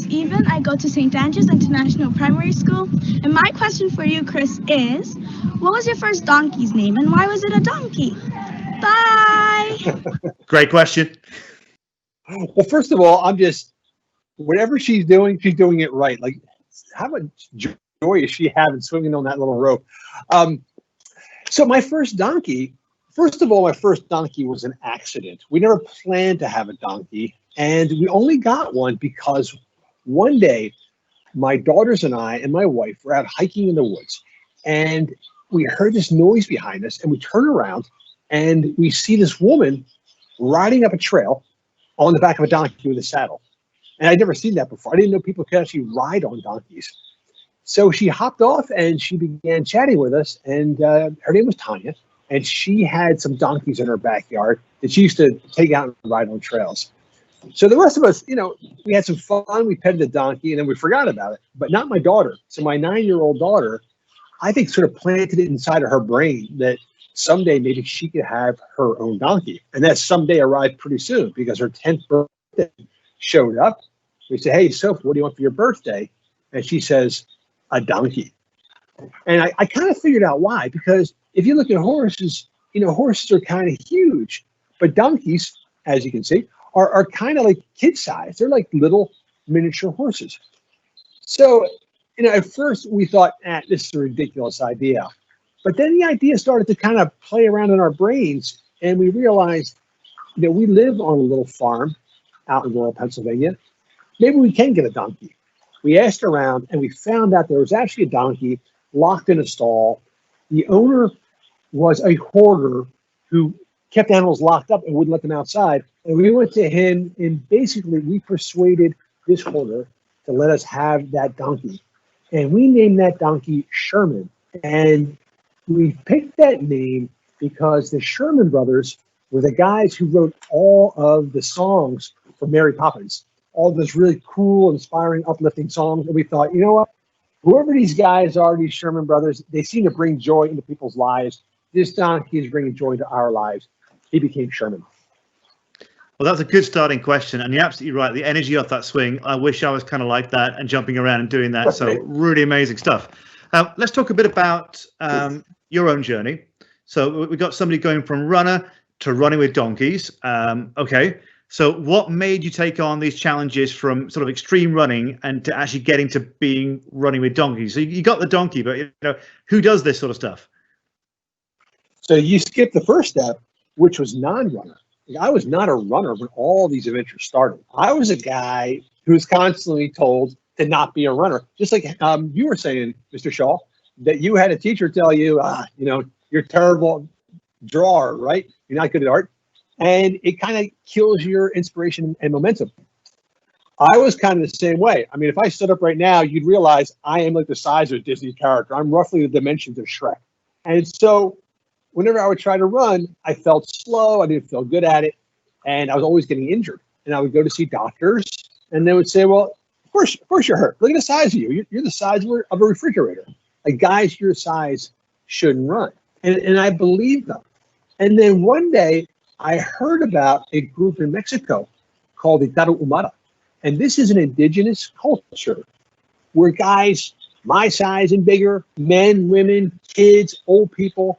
is Even. I go to St. Andrews International Primary School. And my question for you, Chris, is what was your first donkey's name and why was it a donkey? Bye! Great question. Well, first of all, whatever she's doing it right. Like, how much joy is she having swinging on that little rope? So my first donkey, first of all, my first donkey was an accident. We never planned to have a donkey, and we only got one because one day my daughters and I and my wife were out hiking in the woods, and we heard this noise behind us, and we turn around, and we see this woman riding up a trail on the back of a donkey with a saddle. And I'd never seen that before. I didn't know people could actually ride on donkeys. So she hopped off and she began chatting with us. And her name was Tanya. And she had some donkeys in her backyard that she used to take out and ride on trails. So the rest of us, we had some fun. We petted the donkey and then we forgot about it. But not my daughter. So my 9-year-old daughter, I think, sort of planted it inside of her brain that someday maybe she could have her own donkey. And that someday arrived pretty soon because her 10th birthday showed up. We said, "Hey, Sophie, what do you want for your birthday?" And she says, "A donkey." And I kind of figured out why, because if you look at horses, horses are kind of huge, but donkeys, as you can see, are kind of like kid size. They're like little miniature horses. So, at first we thought, this is a ridiculous idea. But then the idea started to kind of play around in our brains, and we realized that we live on a little farm out in rural Pennsylvania. Maybe we can get a donkey. We asked around, and we found out there was actually a donkey locked in a stall. The owner was a hoarder who kept animals locked up and wouldn't let them outside. And we went to him, and basically we persuaded this hoarder to let us have that donkey. And we named that donkey Sherman. And we picked that name because the Sherman brothers were the guys who wrote all of the songs for Mary Poppins, all those really cool, inspiring, uplifting songs. And we thought, you know what? Whoever these guys are, these Sherman brothers, they seem to bring joy into people's lives. This donkey is bringing joy into our lives. He became Sherman. Well, that's a good starting question. And you're absolutely right. The energy of that swing, I wish I was kind of like that and jumping around and doing that. So really amazing stuff. Let's talk a bit about your own journey. So we've got somebody going from runner to running with donkeys. Okay. So what made you take on these challenges from sort of extreme running and to actually getting to being running with donkeys? So you got the donkey, but who does this sort of stuff? So you skipped the first step, which was non-runner. I was not a runner when all these adventures started. I was a guy who was constantly told to not be a runner. Just like you were saying, Mr. Shaw, that you had a teacher tell you, you're a terrible drawer, right? You're not good at art. And it kind of kills your inspiration and momentum. I was kind of the same way. I mean, if I stood up right now, you'd realize I am like the size of a Disney character. I'm roughly the dimensions of Shrek. And so whenever I would try to run, I felt slow. I didn't feel good at it. And I was always getting injured. And I would go to see doctors and they would say, well, of course you're hurt. Look at the size of you. You're the size of a refrigerator. Like, guys your size shouldn't run. And I believed them. And then one day I heard about a group in Mexico called the Tarahumara. And this is an indigenous culture where guys my size and bigger, men, women, kids, old people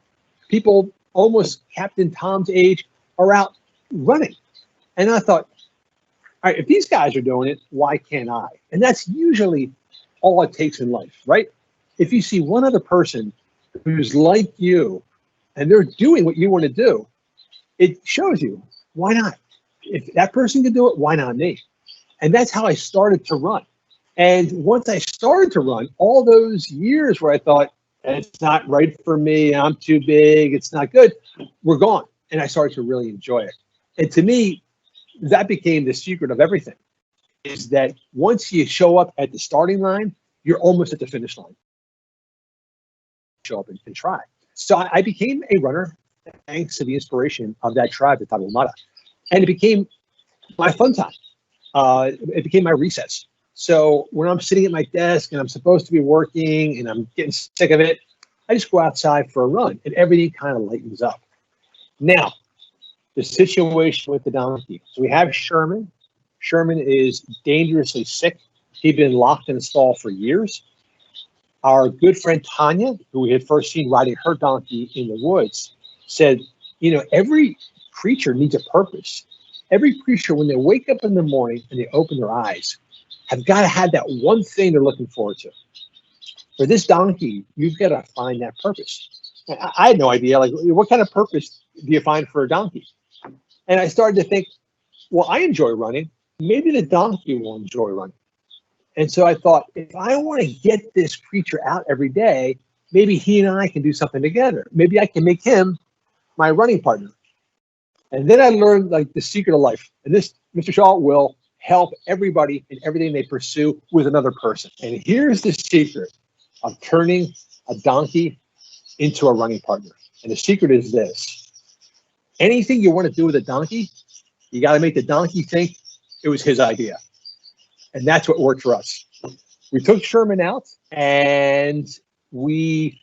almost Captain Tom's age, are out running. And I thought, all right, if these guys are doing it, why can't I? And that's usually all it takes in life, right? If you see one other person who's like you and they're doing what you want to do, it shows you, why not? If that person can do it, why not me? And that's how I started to run. And once I started to run, all those years where I thought, it's not right for me, I'm too big, it's not good, were gone. And I started to really enjoy it. And to me, that became the secret of everything, is that once you show up at the starting line, you're almost at the finish line. Show up and try. So I became a runner thanks to the inspiration of that tribe, the Tarahumara. And it became my fun time. It became my recess. So when I'm sitting at my desk and I'm supposed to be working and I'm getting sick of it, I just go outside for a run and everything kind of lightens up. Now, the situation with the donkey. So we have Sherman. Sherman is dangerously sick. He'd been locked in a stall for years. Our good friend Tanya, who we had first seen riding her donkey in the woods, said, every creature needs a purpose. Every creature, when they wake up in the morning and they open their eyes, have got to have that one thing they're looking forward to. For this donkey, you've got to find that purpose. I had no idea, like, what kind of purpose do you find for a donkey? And I started to think, well, I enjoy running. Maybe the donkey will enjoy running. And so I thought, if I want to get this creature out every day, maybe he and I can do something together. Maybe I can make him my running partner. And then I learned, like, the secret of life. And this, Mr. Shaw will help everybody in everything they pursue with another person. And here's the secret of turning a donkey into a running partner. And the secret is this: anything you want to do with a donkey, you got to make the donkey think it was his idea. And that's what worked for us. We took Sherman out and we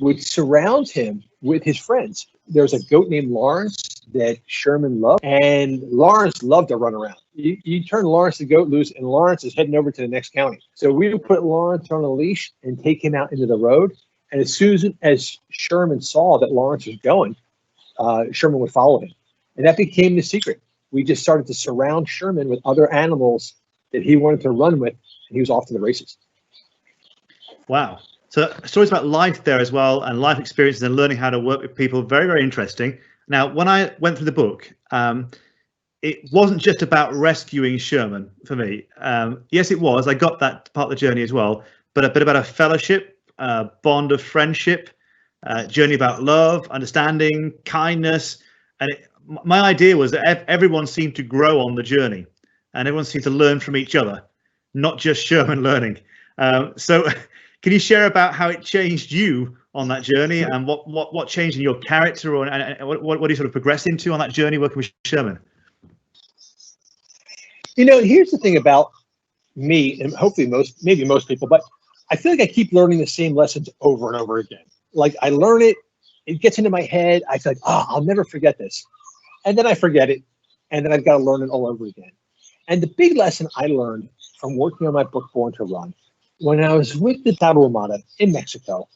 would surround him with his friends. There was a goat named Lawrence that Sherman loved, and Lawrence loved to run around. You turn Lawrence the goat loose, and Lawrence is heading over to the next county. So we would put Lawrence on a leash and take him out into the road. And as soon as Sherman saw that Lawrence was going, Sherman would follow him. And that became the secret. We just started to surround Sherman with other animals that he wanted to run with, and he was off to the races. Wow. So stories about life there as well, and life experiences and learning how to work with people. Very, very interesting. Now, when I went through the book, it wasn't just about rescuing Sherman for me. Yes, it was. I got that part of the journey as well, but a bit about a fellowship, bond of friendship, journey about love, understanding, kindness. And my idea was that everyone seemed to grow on the journey, and everyone seemed to learn from each other, not just Sherman learning. So can you share about how it changed you on that journey, and what changed in your character, or and what do you sort of progress into on that journey working with Sherman? Here's the thing about me, and hopefully maybe most people, but I feel like I keep learning the same lessons over and over again. Like, I learn it, it gets into my head, I feel like, I'll never forget this. And then I forget it, and then I've got to learn it all over again. And the big lesson I learned from working on my book, Born to Run, when I was with the Tarahumara in Mexico,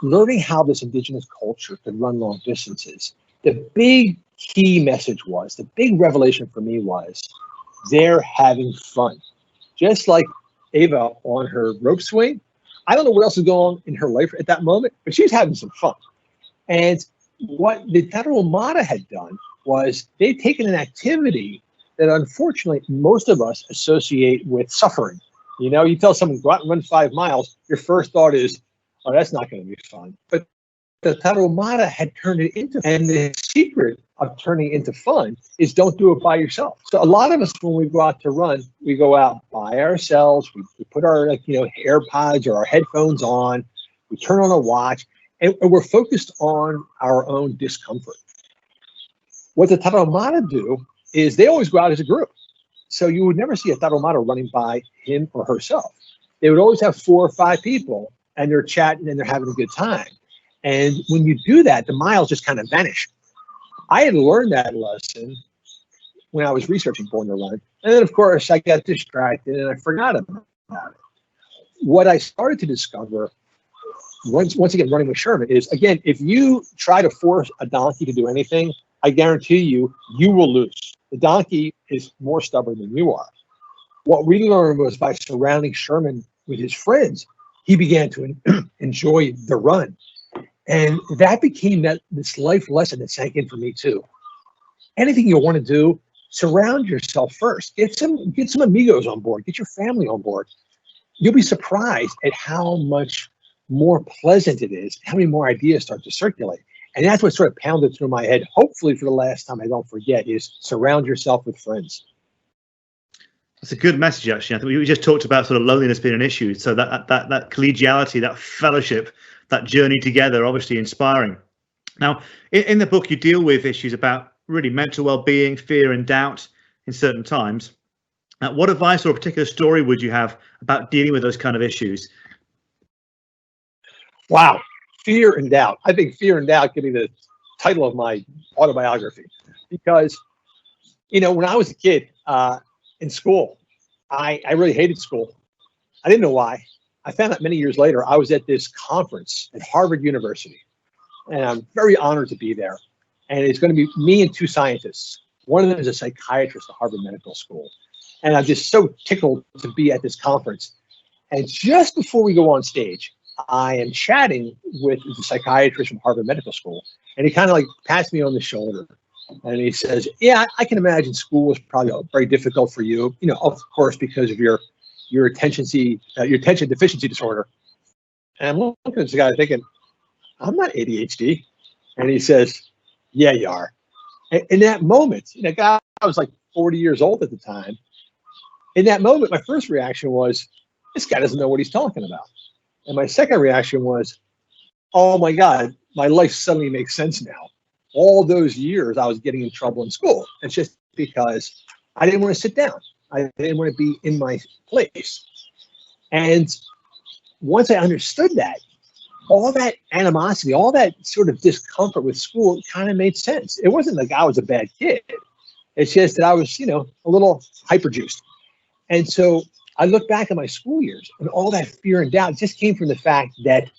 learning how this indigenous culture could run long distances, the big key message was, the big revelation for me was, they're having fun. Just like Ava on her rope swing. I don't know what else is going on in her life at that moment, but she's having some fun. And what the Tarahumara had done was they'd taken an activity that unfortunately most of us associate with suffering. You tell someone, go out and run 5 miles, your first thought is, oh, that's not going to be fun. But the Tarahumara had turned it into, and the secret of turning it into fun is don't do it by yourself. So a lot of us, when we go out to run, we go out by ourselves. We put our AirPods or our headphones on. We turn on a watch, and we're focused on our own discomfort. What the Tarahumara do is they always go out as a group. So you would never see a Tarahumara running by him or herself. They would always have 4 or 5 people, and they're chatting and they're having a good time. And when you do that, the miles just kind of vanish. I had learned that lesson when I was researching Born to Run. And then, of course, I got distracted and I forgot about it. What I started to discover, once again, running with Sherman, is, again, if you try to force a donkey to do anything, I guarantee you, you will lose. The donkey is more stubborn than you are. What we learned was by surrounding Sherman with his friends, he began to enjoy the run. And that became this life lesson that sank in for me too. Anything you want to do, surround yourself first. Get some amigos on board. Get your family on board. You'll be surprised at how much more pleasant it is, how many more ideas start to circulate. And that's what sort of pounded through my head, hopefully for the last time I don't forget, is surround yourself with friends. That's a good message, actually. I think we just talked about sort of loneliness being an issue. So that collegiality, that fellowship, that journey together, obviously inspiring. Now, in the book, you deal with issues about really mental well-being, fear and doubt in certain times. What advice or a particular story would you have about dealing with those kind of issues? Wow. Fear and doubt. I think fear and doubt could be the title of my autobiography, because, when I was a kid in school, I really hated school. I didn't know why. I found out many years later, I was at this conference at Harvard University, and I'm very honored to be there. And it's going to be me and two scientists. One of them is a psychiatrist at Harvard Medical School. And I'm just so tickled to be at this conference. And just before we go on stage, I am chatting with the psychiatrist from Harvard Medical School. And he kind of like pats me on the shoulder. And he says, yeah, I can imagine school is probably very difficult for you, you know, of course, because of your attention deficiency disorder. And I'm looking at this guy thinking, I'm not ADHD. And he says, yeah, you are. And in that moment, you know, I was like 40 years old at the time. In that moment, my first reaction was, this guy doesn't know what he's talking about. And my second reaction was, oh my God, my life suddenly makes sense now. All those years I was getting in trouble in school. It's just because I didn't want to sit down. I didn't want to be in my place. And once I understood that, all that animosity, all that sort of discomfort with school kind of made sense. It wasn't like I was a bad kid. It's just that I was, you know, a little hyper-juiced. And so I look back at my school years, and all that fear and doubt just came from the fact that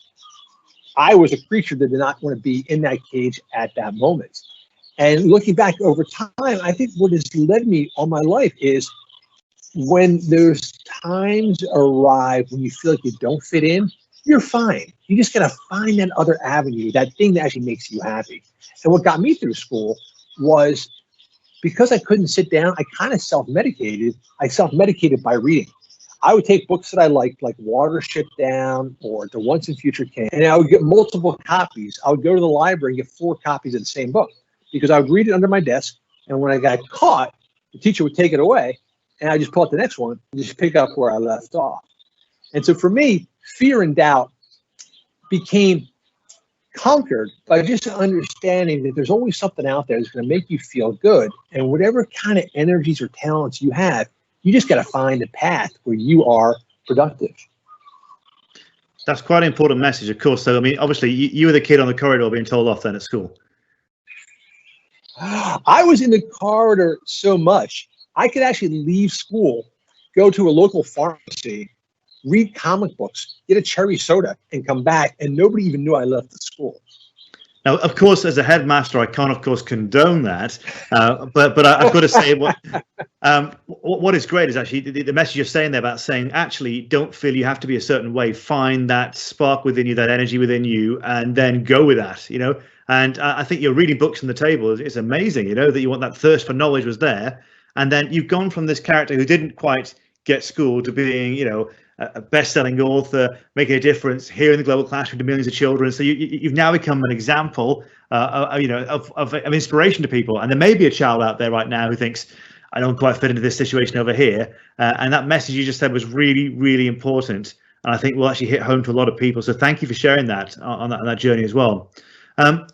I was a creature that did not want to be in that cage at that moment. And looking back over time, I think what has led me all my life is when those times arrive when you feel like you don't fit in, you're fine. You just got to find that other avenue, that thing that actually makes you happy. And what got me through school was because I couldn't sit down, I kind of self-medicated. I self-medicated by reading. I would take books that I liked, like Watership Down or The Once and Future King, and I would get multiple copies. I would go to the library and get 4 copies of the same book because I would read it under my desk. And when I got caught, the teacher would take it away and I just pull out the next one and just pick up where I left off. And so for me, fear and doubt became conquered by just understanding that there's always something out there that's going to make you feel good. And whatever kind of energies or talents you have, you just got to find a path where you are productive. That's quite an important message, of course. So, I mean, obviously, you were the kid on the corridor being told off then at school. I was in the corridor so much, I could actually leave school, go to a local pharmacy, read comic books, get a cherry soda, and come back, and nobody even knew I left the school. Now, of course, as a headmaster, I can't, of course, condone that. But I've got to say, what is great is actually the message you're saying there about saying, actually, don't feel you have to be a certain way. Find that spark within you, that energy within you, and then go with that, you know. And I think you're reading books on the table is amazing, you know, that you want that thirst for knowledge was there. And then you've gone from this character who didn't quite get schooled to being, you know, a best-selling author, making a difference here in the global classroom to millions of children. So you've now become an example, you know, of inspiration to people. And there may be a child out there right now who thinks, I don't quite fit into this situation over here. And that message you just said was really, really important. And I think will actually hit home to a lot of people. So thank you for sharing that on that journey as well.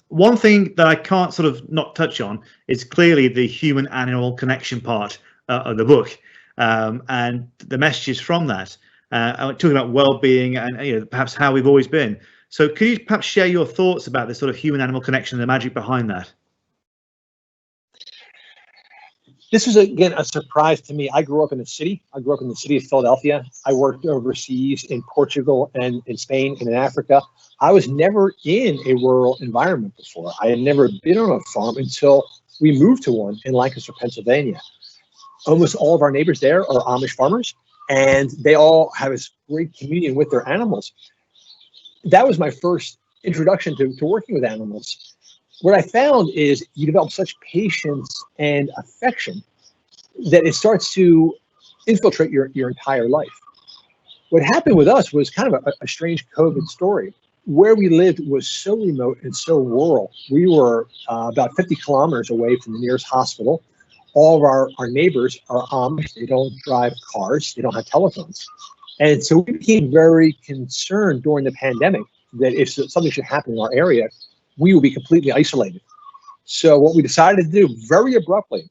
One thing that I can't sort of not touch on is clearly the human-animal connection part of the book, and the messages from that. Talking about well-being and, you know, perhaps how we've always been. So could you perhaps share your thoughts about this sort of human-animal connection and the magic behind that? This was, again, a surprise to me. I grew up in the city. I grew up in the city of Philadelphia. I worked overseas in Portugal and in Spain and in Africa. I was never in a rural environment before. I had never been on a farm until we moved to one in Lancaster, Pennsylvania. Almost all of our neighbors there are Amish farmers, and they all have this great communion with their animals. That was my first introduction to working with animals. What I found is you develop such patience and affection that it starts to infiltrate your entire life. What happened with us was kind of a strange COVID story. Where we lived was so remote and so rural. We were about 50 kilometers away from the nearest hospital. All of our neighbors are Amish. They don't drive cars. They don't have telephones. And so we became very concerned during the pandemic that if something should happen in our area, we would be completely isolated. So what we decided to do very abruptly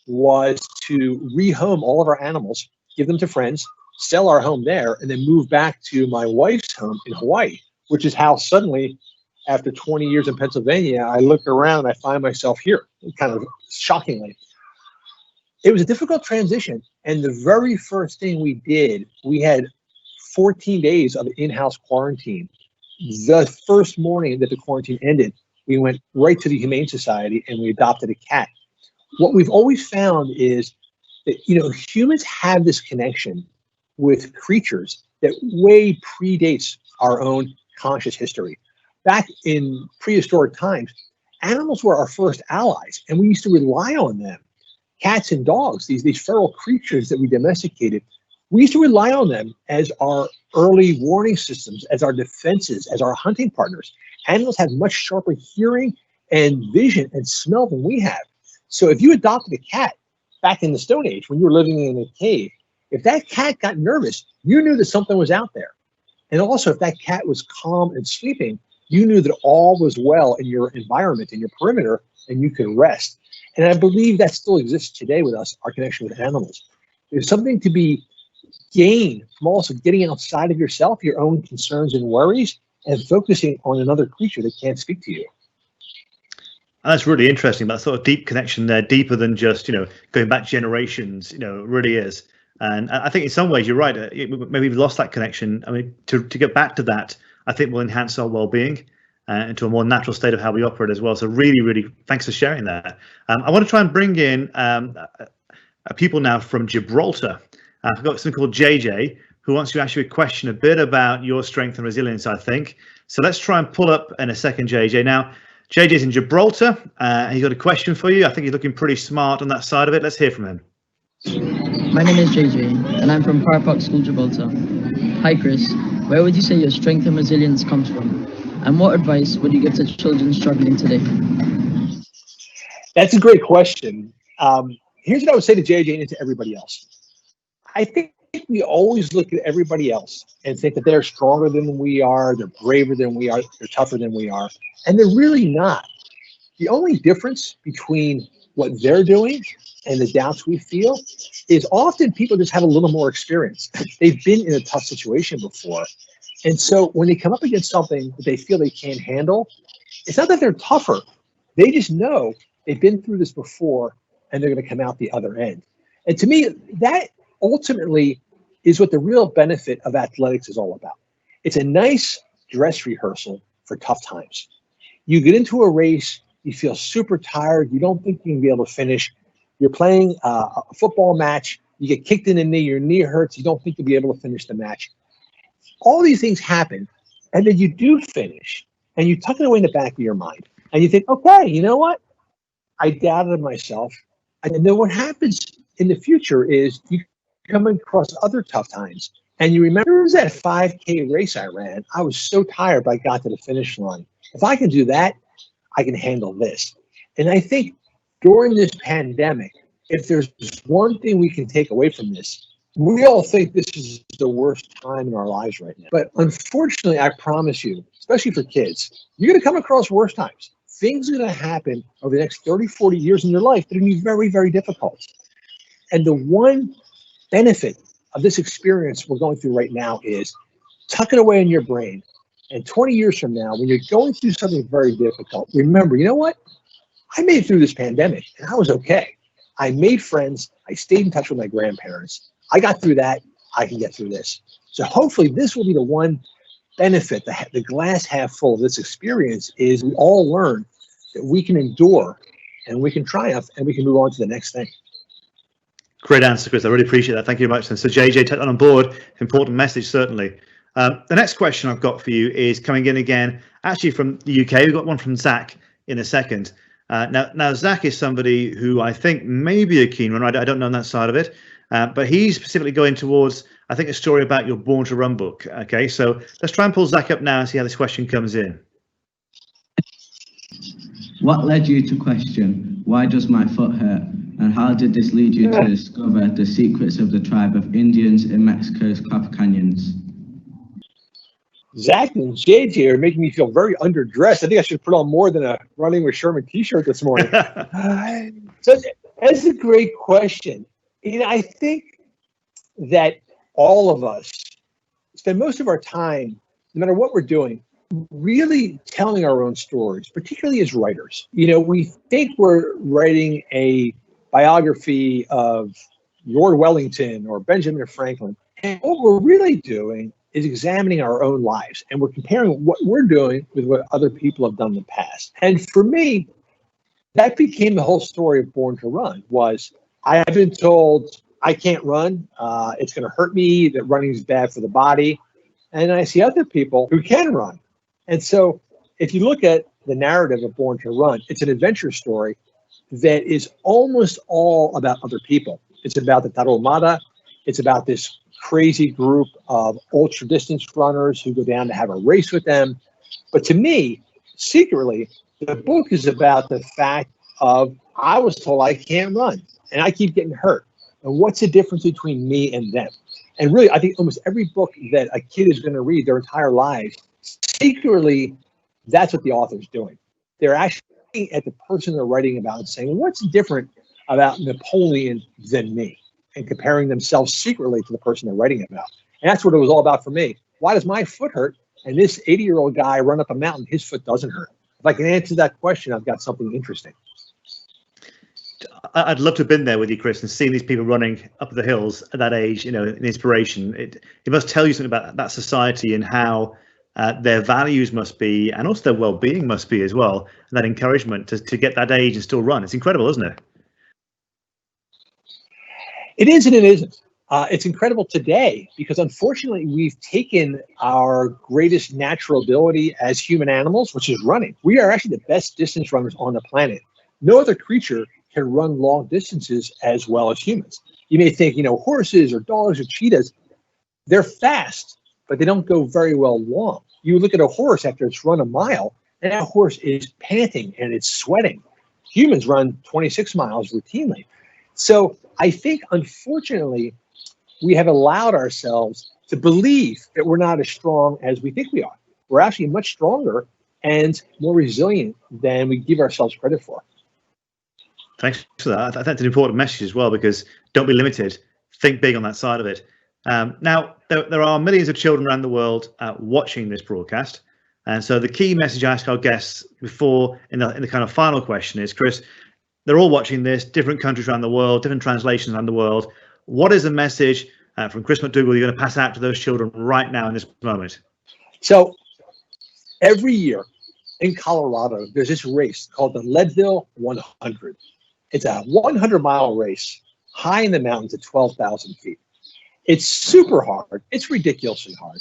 was to rehome all of our animals, give them to friends, sell our home there, and then move back to my wife's home in Hawaii, which is how suddenly, after 20 years in Pennsylvania, I look around and I find myself here, kind of shockingly. It was a difficult transition. And the very first thing we did, we had 14 days of in-house quarantine, the first morning that the quarantine ended, we went right to the Humane Society and we adopted a cat. What we've always found is that, humans have this connection with creatures that way predates our own conscious history. Back in prehistoric times, animals were our first allies, and we used to rely on them. Cats and dogs, these feral creatures that we domesticated, we used to rely on them as our early warning systems, as our defenses, as our hunting partners. Animals have much sharper hearing and vision and smell than we have. So if you adopted a cat back in the Stone Age, when you were living in a cave, if that cat got nervous, you knew that something was out there. And also, if that cat was calm and sleeping, you knew that all was well in your environment, in your perimeter, and you could rest. And I believe that still exists today with us, our connection with animals. There's something to be gained from also getting outside of yourself, your own concerns and worries, and focusing on another creature that can't speak to you. That's really interesting. That sort of deep connection there, deeper than just, going back generations, it really is. And I think in some ways you're right. Maybe we've lost that connection. I mean, to get back to that, I think will enhance our well-being into a more natural state of how we operate as well. So really, really, thanks for sharing that. I want to try and bring in people now from Gibraltar. I've got something called JJ, who wants to ask you a question a bit about your strength and resilience, I think. So let's try and pull up in a second, JJ. Now, JJ's in Gibraltar. He's got a question for you. I think he's looking pretty smart on that side of it. Let's hear from him. My name is JJ, and I'm from Park School, Gibraltar. Hi, Chris. Where would you say your strength and resilience comes from? And what advice would you give to children struggling today? That's a great question. Here's what I would say to JJ and to everybody else. I think we always look at everybody else and think that they're stronger than we are, they're braver than we are, they're tougher than we are, and they're really not. The only difference between what they're doing and the doubts we feel is often people just have a little more experience. They've been in a tough situation before. And so when they come up against something that they feel they can't handle, it's not that they're tougher. They just know they've been through this before and they're going to come out the other end. And to me, that ultimately is what the real benefit of athletics is all about. It's a nice dress rehearsal for tough times. You get into a race, you feel super tired, you don't think you can be able to finish. You're playing a football match, you get kicked in the knee, your knee hurts, you don't think you'll be able to finish the match. All these things happen, and then you do finish, and you tuck it away in the back of your mind, and you think, okay, you know what? I doubted myself. And then what happens in the future is you come across other tough times, and you remember, there was that 5K race I ran. I was so tired, but I got to the finish line. If I can do that, I can handle this. And I think during this pandemic, if there's one thing we can take away from this, we all think this is the worst time in our lives right now. But unfortunately, I promise you, especially for kids, you're going to come across worse times. Things are going to happen over the next 30, 40 years in your life that are going to be very, very difficult. And the one benefit of this experience we're going through right now is tuck it away in your brain. And 20 years from now, when you're going through something very difficult, remember, you know what? I made it through this pandemic and I was okay. I made friends. I stayed in touch with my grandparents. I got through that. I can get through this. So hopefully this will be the one benefit, the glass half full of this experience is we all learn that we can endure and we can triumph and we can move on to the next thing. Great answer, Chris. I really appreciate that. Thank you very much. And so JJ, take that on board. Important message, certainly. The next question I've got for you is coming in again, actually from the UK. We've got one from Zach in a second. Now, Zach is somebody who I think may be a keen runner. I don't know on that side of it. But he's specifically going towards, I think, a story about your Born to Run book. Okay, so let's try and pull Zach up now and see how this question comes in. What led you to question, why does my foot hurt? And how did this lead you to discover the secrets of the tribe of Indians in Mexico's Copper Canyons? Zach and JJ are making me feel very underdressed. I think I should put on more than a Running with Sherman t-shirt this morning. So that's a great question. I think that all of us spend most of our time, no matter what we're doing, really telling our own stories, particularly as writers. We think we're writing a biography of Lord Wellington or Benjamin Franklin. And what we're really doing is examining our own lives, and we're comparing what we're doing with what other people have done in the past. And for me, that became the whole story of Born to Run. Was I have been told I can't run, it's going to hurt me, that running is bad for the body. And I see other people who can run. And so if you look at the narrative of Born to Run, it's an adventure story that is almost all about other people. It's about the Tarahumara. It's about this crazy group of ultra distance runners who go down to have a race with them. But to me, secretly, the book is about the fact of I was told I can't run and I keep getting hurt. And what's the difference between me and them? And really, I think almost every book that a kid is going to read their entire lives, secretly, that's what the author's doing. They're actually looking at the person they're writing about and saying, what's different about Napoleon than me? And comparing themselves secretly to the person they're writing about. And that's what it was all about for me. Why does my foot hurt? And this 80-year-old guy run up a mountain, his foot doesn't hurt. If I can answer that question, I've got something interesting. I'd love to have been there with you, Chris, and seeing these people running up the hills at that age, you know, an inspiration. It must tell you something about that society and how their values must be, and also their well-being must be as well, and that encouragement to get that age and still run. It's incredible, isn't it? It is and it isn't. It's incredible today because unfortunately we've taken our greatest natural ability as human animals, which is running. We are actually the best distance runners on the planet. No other creature can run long distances as well as humans. You may think, you know, horses or dogs or cheetahs, they're fast, but they don't go very well long. You look at a horse after it's run a mile, and that horse is panting and it's sweating. Humans run 26 miles routinely. So I think, unfortunately, we have allowed ourselves to believe that we're not as strong as we think we are. We're actually much stronger and more resilient than we give ourselves credit for. Thanks for that. I think it's an important message as well, because don't be limited. Think big on that side of it. Now, there are millions of children around the world watching this broadcast. And so the key message I ask our guests before in the kind of final question is, Chris, they're all watching this, different countries around the world, different translations around the world. What is the message from Chris McDougall you're going to pass out to those children right now in this moment? So every year in Colorado, there's this race called the Leadville 100. It's a 100-mile race high in the mountains at 12,000 feet. It's super hard. It's ridiculously hard.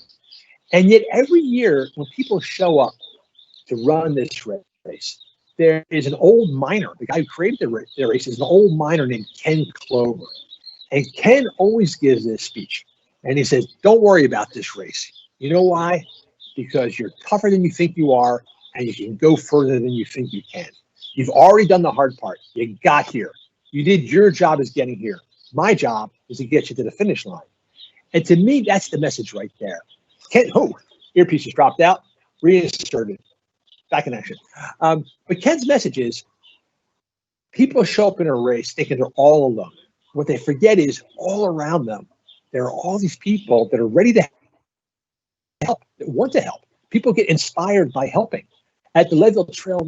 And yet every year when people show up to run this race, there is an old miner. The guy who created the race is an old miner named Ken Clover. And Ken always gives this speech. And he says, don't worry about this race. You know why? Because you're tougher than you think you are, and you can go further than you think you can. You've already done the hard part. You got here. You did your job as getting here. My job is to get you to the finish line. And to me, that's the message right there. Ken, earpiece just dropped out, reinserted, back in action. But Ken's message is, people show up in a race thinking they're all alone. What they forget is all around them, there are all these people that are ready to help, that want to help. People get inspired by helping. At the Leadville Trail,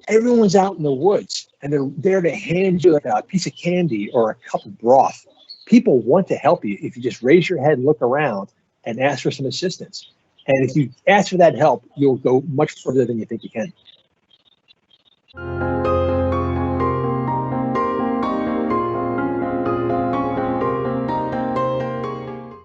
everyone's out in the woods, and they're there to hand you like a piece of candy or a cup of broth. People want to help you if you just raise your head, look around, and ask for some assistance. And if you ask for that help, you'll go much further than you think you can.